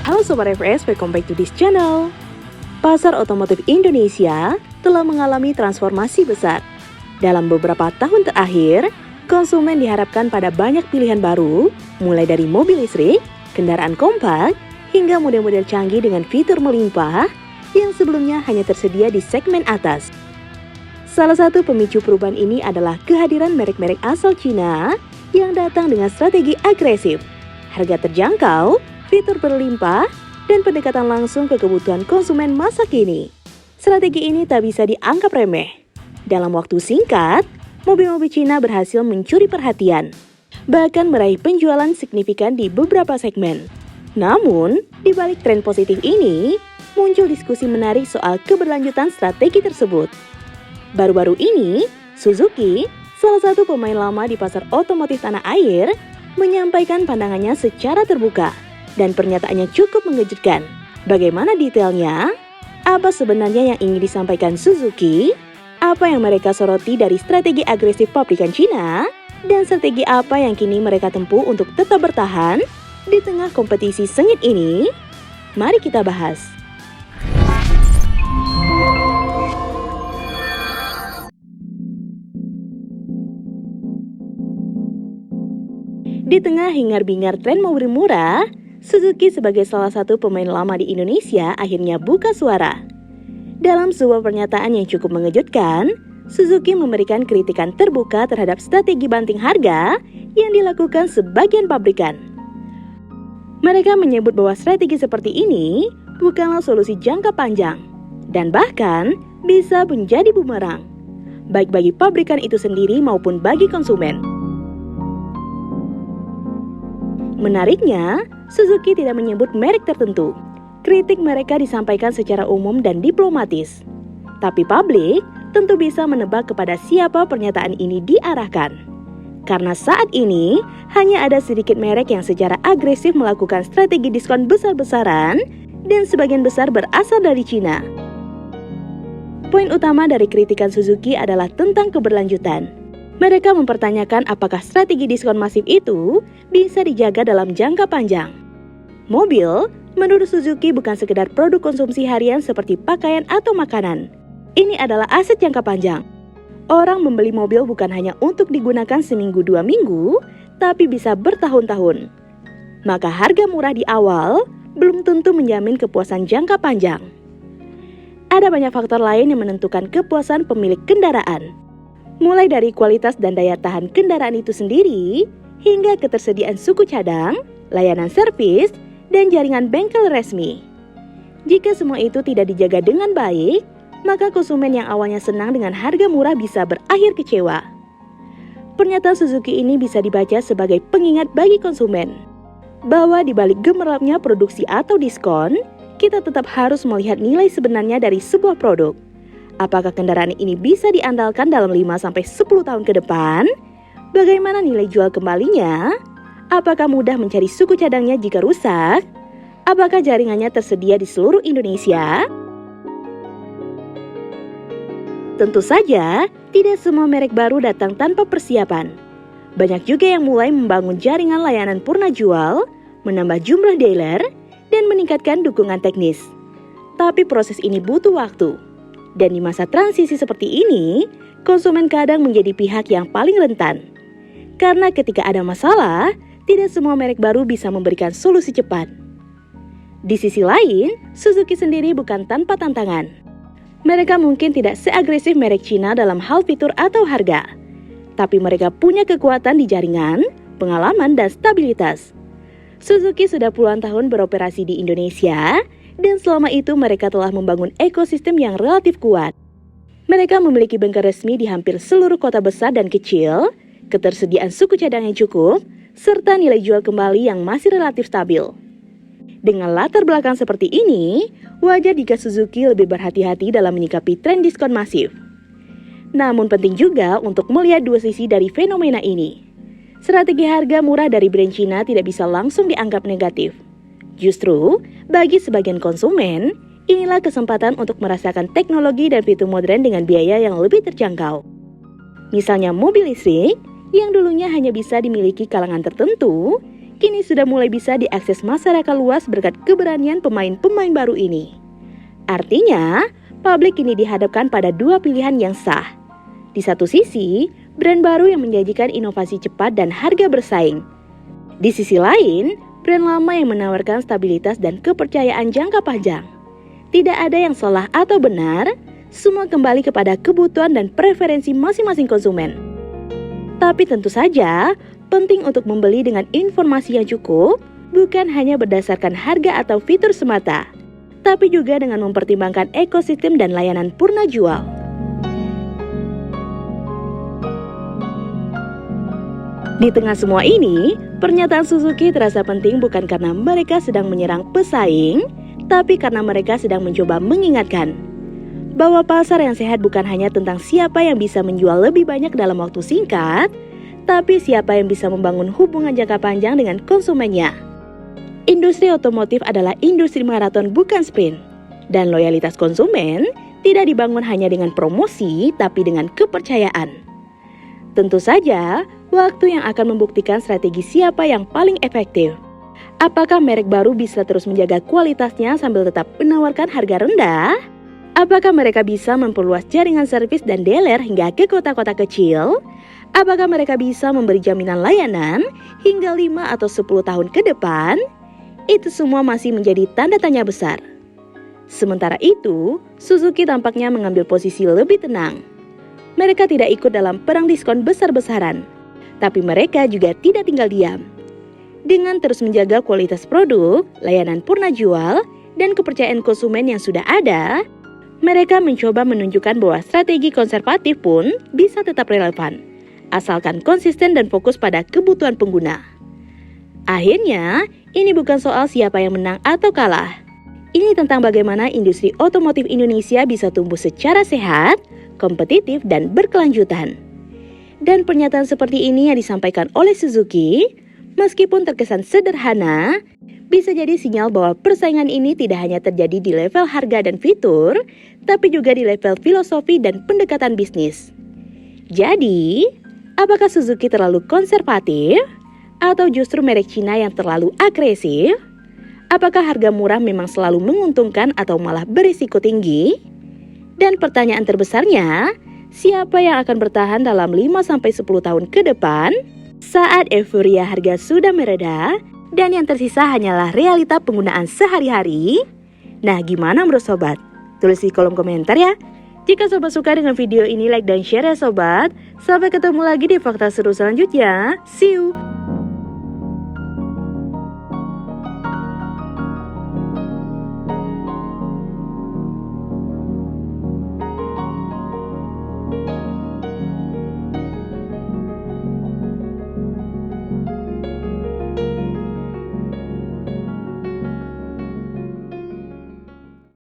Halo Sobat FS, welcome back to this channel. Pasar otomotif Indonesia telah mengalami transformasi besar. Dalam beberapa tahun terakhir, konsumen diharapkan pada banyak pilihan baru, mulai dari mobil listrik, kendaraan kompak, hingga model-model canggih dengan fitur melimpah yang sebelumnya hanya tersedia di segmen atas. Salah satu pemicu perubahan ini adalah kehadiran merek-merek asal Cina yang datang dengan strategi agresif, harga terjangkau, fitur berlimpah, dan pendekatan langsung ke kebutuhan konsumen masa kini. Strategi ini tak bisa dianggap remeh. Dalam waktu singkat, mobil-mobil Cina berhasil mencuri perhatian, bahkan meraih penjualan signifikan di beberapa segmen. Namun, di balik tren positif ini, muncul diskusi menarik soal keberlanjutan strategi tersebut. Baru-baru ini, Suzuki, salah satu pemain lama di pasar otomotif tanah air, menyampaikan pandangannya secara terbuka. Dan pernyataannya cukup mengejutkan. Bagaimana detailnya? Apa sebenarnya yang ingin disampaikan Suzuki? Apa yang mereka soroti dari strategi agresif pabrikan Cina? Dan strategi apa yang kini mereka tempuh untuk tetap bertahan di tengah kompetisi sengit ini? Mari kita bahas. Di tengah hingar-bingar tren mobil murah, Suzuki sebagai salah satu pemain lama di Indonesia akhirnya buka suara. Dalam sebuah pernyataan yang cukup mengejutkan, Suzuki memberikan kritikan terbuka terhadap strategi banting harga yang dilakukan sebagian pabrikan. Mereka menyebut bahwa strategi seperti ini bukanlah solusi jangka panjang dan bahkan bisa menjadi bumerang, baik bagi pabrikan itu sendiri maupun bagi konsumen. Menariknya, Suzuki tidak menyebut merek tertentu. Kritik mereka disampaikan secara umum dan diplomatis. Tapi publik tentu bisa menebak kepada siapa pernyataan ini diarahkan. Karena saat ini, hanya ada sedikit merek yang secara agresif melakukan strategi diskon besar-besaran dan sebagian besar berasal dari Cina. Poin utama dari kritikan Suzuki adalah tentang keberlanjutan. Mereka mempertanyakan apakah strategi diskon masif itu bisa dijaga dalam jangka panjang. Mobil, menurut Suzuki bukan sekedar produk konsumsi harian seperti pakaian atau makanan. Ini adalah aset jangka panjang. Orang membeli mobil bukan hanya untuk digunakan seminggu 2 minggu, tapi bisa bertahun-tahun. Maka harga murah di awal belum tentu menjamin kepuasan jangka panjang. Ada banyak faktor lain yang menentukan kepuasan pemilik kendaraan. Mulai dari kualitas dan daya tahan kendaraan itu sendiri, hingga ketersediaan suku cadang, layanan servis, dan jaringan bengkel resmi. Jika semua itu tidak dijaga dengan baik, maka konsumen yang awalnya senang dengan harga murah bisa berakhir kecewa. Pernyataan Suzuki ini bisa dibaca sebagai pengingat bagi konsumen, bahwa di balik gemerlapnya produksi atau diskon, kita tetap harus melihat nilai sebenarnya dari sebuah produk. Apakah kendaraan ini bisa diandalkan dalam 5-10 tahun ke depan? Bagaimana nilai jual kembalinya? Apakah mudah mencari suku cadangnya jika rusak? Apakah jaringannya tersedia di seluruh Indonesia? Tentu saja, tidak semua merek baru datang tanpa persiapan. Banyak juga yang mulai membangun jaringan layanan purna jual, menambah jumlah dealer, dan meningkatkan dukungan teknis. Tapi proses ini butuh waktu. Dan di masa transisi seperti ini, konsumen kadang menjadi pihak yang paling rentan. Karena ketika ada masalah, tidak semua merek baru bisa memberikan solusi cepat. Di sisi lain, Suzuki sendiri bukan tanpa tantangan. Mereka mungkin tidak seagresif merek Cina dalam hal fitur atau harga. Tapi mereka punya kekuatan di jaringan, pengalaman, dan stabilitas. Suzuki sudah puluhan tahun beroperasi di Indonesia, dan selama itu mereka telah membangun ekosistem yang relatif kuat. Mereka memiliki bengkel resmi di hampir seluruh kota besar dan kecil, ketersediaan suku cadang yang cukup, serta nilai jual kembali yang masih relatif stabil. Dengan latar belakang seperti ini, wajar jika Suzuki lebih berhati-hati dalam menyikapi tren diskon masif. Namun penting juga untuk melihat dua sisi dari fenomena ini. Strategi harga murah dari brand Cina tidak bisa langsung dianggap negatif. Justru, bagi sebagian konsumen, inilah kesempatan untuk merasakan teknologi dan fitur modern dengan biaya yang lebih terjangkau. Misalnya mobil listrik, yang dulunya hanya bisa dimiliki kalangan tertentu, kini sudah mulai bisa diakses masyarakat luas berkat keberanian pemain-pemain baru ini. Artinya, publik kini dihadapkan pada dua pilihan yang sah. Di satu sisi, brand baru yang menjanjikan inovasi cepat dan harga bersaing. Di sisi lain, brand lama yang menawarkan stabilitas dan kepercayaan jangka panjang. Tidak ada yang salah atau benar, semua kembali kepada kebutuhan dan preferensi masing-masing konsumen. Tapi tentu saja, penting untuk membeli dengan informasi yang cukup, bukan hanya berdasarkan harga atau fitur semata, tapi juga dengan mempertimbangkan ekosistem dan layanan purna jual. Di tengah semua ini, pernyataan Suzuki terasa penting bukan karena mereka sedang menyerang pesaing, tapi karena mereka sedang mencoba mengingatkan bahwa pasar yang sehat bukan hanya tentang siapa yang bisa menjual lebih banyak dalam waktu singkat, tapi siapa yang bisa membangun hubungan jangka panjang dengan konsumennya. Industri otomotif adalah industri maraton bukan sprint, dan loyalitas konsumen tidak dibangun hanya dengan promosi, tapi dengan kepercayaan. Tentu saja, waktu yang akan membuktikan strategi siapa yang paling efektif. Apakah merek baru bisa terus menjaga kualitasnya sambil tetap menawarkan harga rendah? Apakah mereka bisa memperluas jaringan servis dan dealer hingga ke kota-kota kecil? Apakah mereka bisa memberi jaminan layanan hingga 5 atau 10 tahun ke depan? Itu semua masih menjadi tanda tanya besar. Sementara itu, Suzuki tampaknya mengambil posisi lebih tenang. Mereka tidak ikut dalam perang diskon besar-besaran, tapi mereka juga tidak tinggal diam. Dengan terus menjaga kualitas produk, layanan purna jual, dan kepercayaan konsumen yang sudah ada, mereka mencoba menunjukkan bahwa strategi konservatif pun bisa tetap relevan, asalkan konsisten dan fokus pada kebutuhan pengguna. Akhirnya, ini bukan soal siapa yang menang atau kalah. Ini tentang bagaimana industri otomotif Indonesia bisa tumbuh secara sehat, kompetitif, dan berkelanjutan. Dan pernyataan seperti ini yang disampaikan oleh Suzuki, meskipun terkesan sederhana, bisa jadi sinyal bahwa persaingan ini tidak hanya terjadi di level harga dan fitur, tapi juga di level filosofi dan pendekatan bisnis. Jadi, apakah Suzuki terlalu konservatif? Atau justru merek Cina yang terlalu agresif? Apakah harga murah memang selalu menguntungkan atau malah berisiko tinggi? Dan pertanyaan terbesarnya, siapa yang akan bertahan dalam 5-10 tahun ke depan saat euforia harga sudah mereda dan yang tersisa hanyalah realita penggunaan sehari-hari? Nah, gimana menurut sobat? Tulis di kolom komentar ya. Jika sobat suka dengan video ini, like dan share ya sobat. Sampai ketemu lagi di fakta seru selanjutnya. See you!